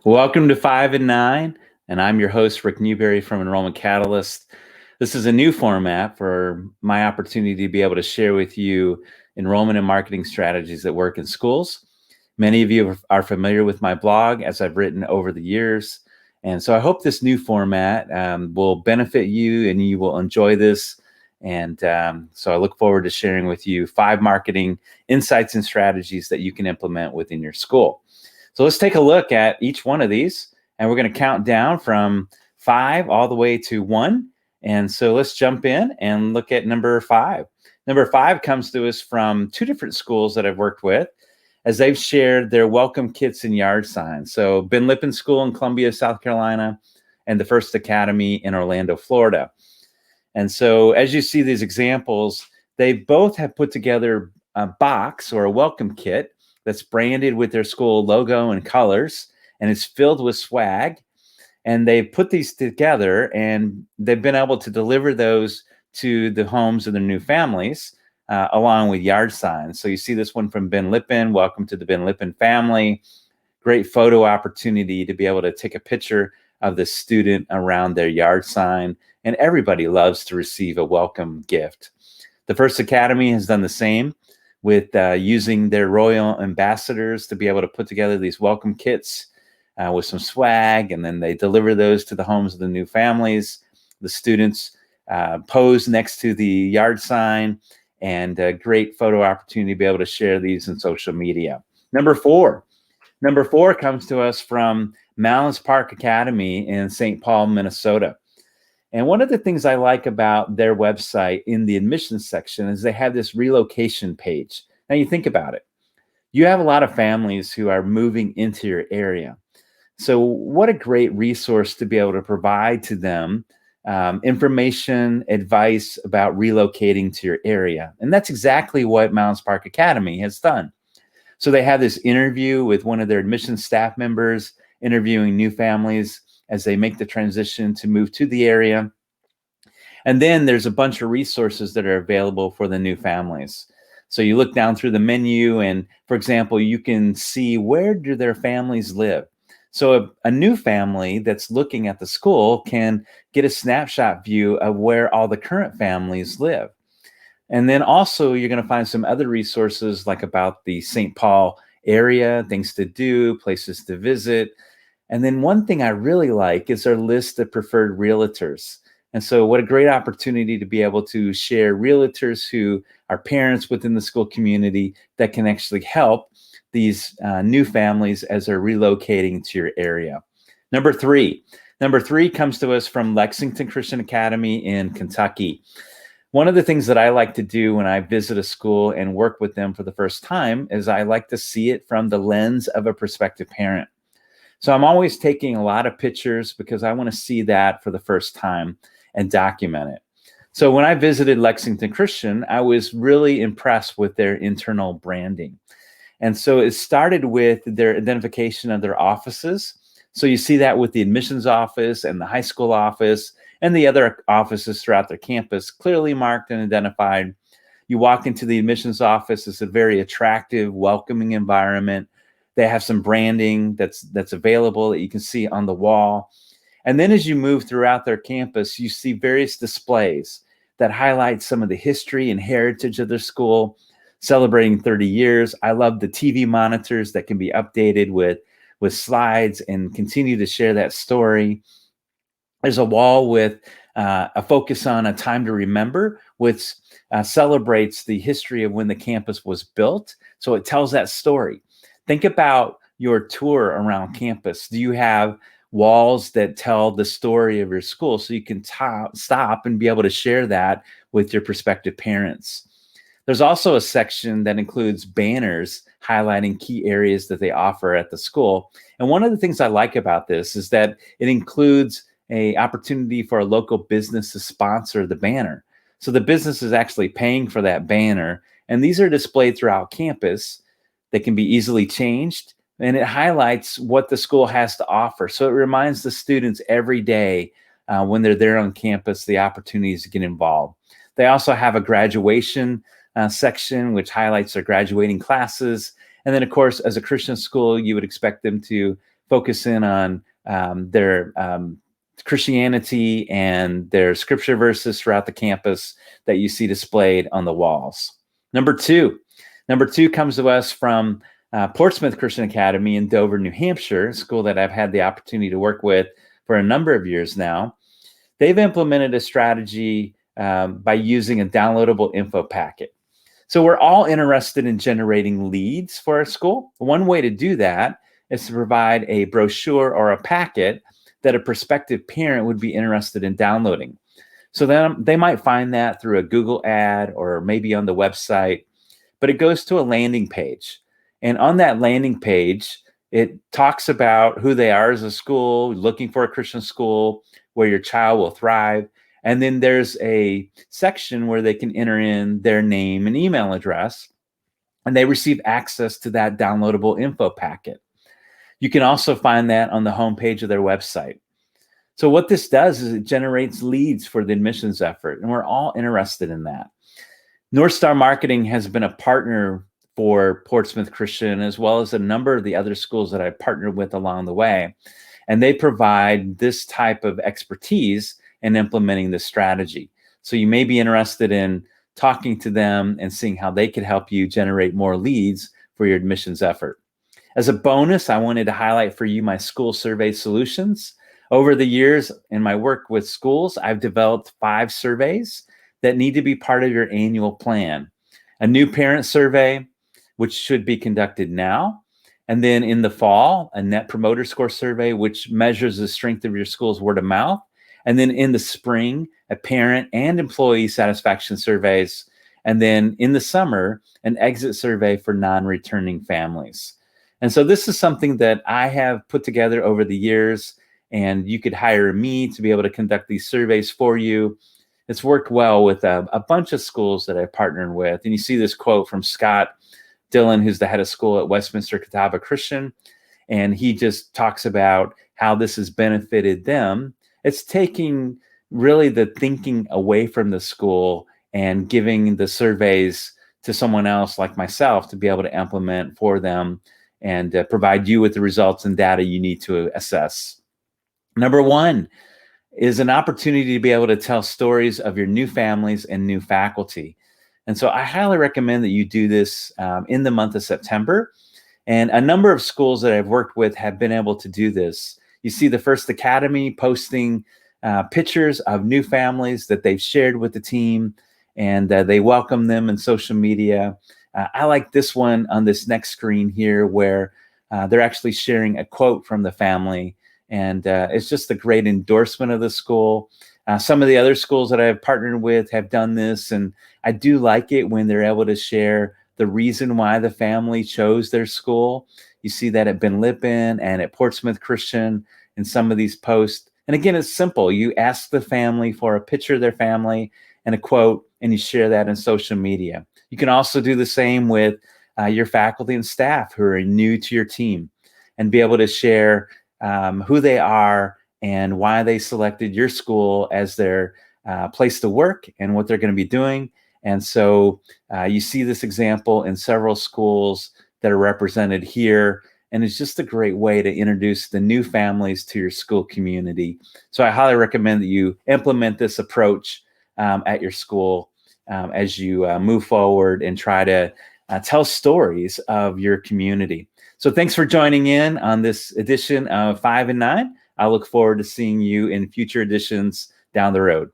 Welcome to 5 and 9, and I'm your host, Rick Newberry from Enrollment Catalyst. This is a new format for my opportunity to be able to share with you enrollment and marketing strategies that work in schools. Many of you are familiar with my blog as I've written over the years, and so I hope this new format will benefit you and you will enjoy this. And so I look forward to sharing with you 5 marketing insights and strategies that you can implement within your school. So let's take a look at each one of these, and we're going to count down from 5 all the way to 1. And so let's jump in and look at number 5. Number 5 comes to us from 2 different schools that I've worked with as they've shared their welcome kits and yard signs. So Ben Lippen School in Columbia, South Carolina, and the First Academy in Orlando, Florida. And so as you see these examples, they both have put together a box or a welcome kit that's branded with their school logo and colors, and it's filled with swag. And they've put these together, and they've been able to deliver those to the homes of their new families, along with yard signs. So you see this one from Ben Lippen, welcome to the Ben Lippen family. Great photo opportunity to be able to take a picture of the student around their yard sign. And everybody loves to receive a welcome gift. The First Academy has done the same with using their royal ambassadors to be able to put together these welcome kits with some swag, and then they deliver those to the homes of the new families. The students pose next to the yard sign, and a great photo opportunity to be able to share these in social media. Number 4 comes to us from Malins Park Academy in St. Paul, Minnesota. And one of the things I like about their website in the admissions section is they have this relocation page. Now you think about it. You have a lot of families who are moving into your area. So what a great resource to be able to provide to them information, advice about relocating to your area. And that's exactly what Malins Park Academy has done. So they have this interview with one of their admissions staff members, interviewing new families as they make the transition to move to the area. And then there's a bunch of resources that are available for the new families. So you look down through the menu, and for example, you can see where do their families live. So a new family that's looking at the school can get a snapshot view of where all the current families live. And then also you're going to find some other resources like about the St. Paul area, things to do, places to visit. And then one thing I really like is our list of preferred realtors. And so what a great opportunity to be able to share realtors who are parents within the school community that can actually help these new families as they're relocating to your area. Number 3 comes to us from Lexington Christian Academy in Kentucky. One of the things that I like to do when I visit a school and work with them for the first time is I like to see it from the lens of a prospective parent. So I'm always taking a lot of pictures because I want to see that for the first time and document it. So when I visited Lexington Christian, I was really impressed with their internal branding. And so it started with their identification of their offices. So you see that with the admissions office and the high school office and the other offices throughout their campus, clearly marked and identified. You walk into the admissions office, it's a very attractive, welcoming environment. They have some branding that's available that you can see on the wall. And then as you move throughout their campus, you see various displays that highlight some of the history and heritage of their school, celebrating 30 years. I love the TV monitors that can be updated with slides and continue to share that story. There's a wall with a focus on a time to remember, which celebrates the history of when the campus was built. So it tells that story. Think about your tour around campus. Do you have walls that tell the story of your school so you can stop and be able to share that with your prospective parents? There's also a section that includes banners highlighting key areas that they offer at the school. And one of the things I like about this is that it includes an opportunity for a local business to sponsor the banner. So the business is actually paying for that banner, and these are displayed throughout campus. They can be easily changed, and it highlights what the school has to offer. So it reminds the students every day when they're there on campus, the opportunities to get involved. They also have a graduation section, which highlights their graduating classes. And then, of course, as a Christian school, you would expect them to focus in on their Christianity and their scripture verses throughout the campus that you see displayed on the walls. Number two comes to us from Portsmouth Christian Academy in Dover, New Hampshire, a school that I've had the opportunity to work with for a number of years now. They've implemented a strategy by using a downloadable info packet. So we're all interested in generating leads for our school. One way to do that is to provide a brochure or a packet that a prospective parent would be interested in downloading. So then they might find that through a Google ad or maybe on the website, but it goes to a landing page. And on that landing page, it talks about who they are as a school, looking for a Christian school where your child will thrive. And then there's a section where they can enter in their name and email address, and they receive access to that downloadable info packet. You can also find that on the homepage of their website. So what this does is it generates leads for the admissions effort, and we're all interested in that. North Star Marketing has been a partner for Portsmouth Christian, as well as a number of the other schools that I've partnered with along the way. And they provide this type of expertise in implementing this strategy. So you may be interested in talking to them and seeing how they could help you generate more leads for your admissions effort. As a bonus, I wanted to highlight for you my school survey solutions. Over the years in my work with schools, I've developed 5 surveys that need to be part of your annual plan. A new parent survey, which should be conducted now. And then in the fall, a net promoter score survey, which measures the strength of your school's word of mouth. And then in the spring, a parent and employee satisfaction surveys. And then in the summer, an exit survey for non-returning families. And so this is something that I have put together over the years, and you could hire me to be able to conduct these surveys for you. It's worked well with a bunch of schools that I've partnered with. And you see this quote from Scott Dillon, who's the head of school at Westminster Catawba Christian. And he just talks about how this has benefited them. It's taking really the thinking away from the school and giving the surveys to someone else like myself to be able to implement for them and provide you with the results and data you need to assess. Number 1 is an opportunity to be able to tell stories of your new families and new faculty. And so I highly recommend that you do this in the month of September. And a number of schools that I've worked with have been able to do this. You see the First Academy posting pictures of new families that they've shared with the team, and they welcome them in social media. I like this one on this next screen here where they're actually sharing a quote from the family. And it's just a great endorsement of the school. Some of the other schools that I've partnered with have done this, and I do like it when they're able to share the reason why the family chose their school. You see that at Ben Lippen and at Portsmouth Christian in some of these posts. And again, it's simple. You ask the family for a picture of their family and a quote, and you share that in social media. You can also do the same with your faculty and staff who are new to your team and be able to share who they are and why they selected your school as their place to work and what they're going to be doing. And so you see this example in several schools that are represented here. And it's just a great way to introduce the new families to your school community. So I highly recommend that you implement this approach at your school as you move forward and try to tell stories of your community. So thanks for joining in on this edition of 5 and 9. I look forward to seeing you in future editions down the road.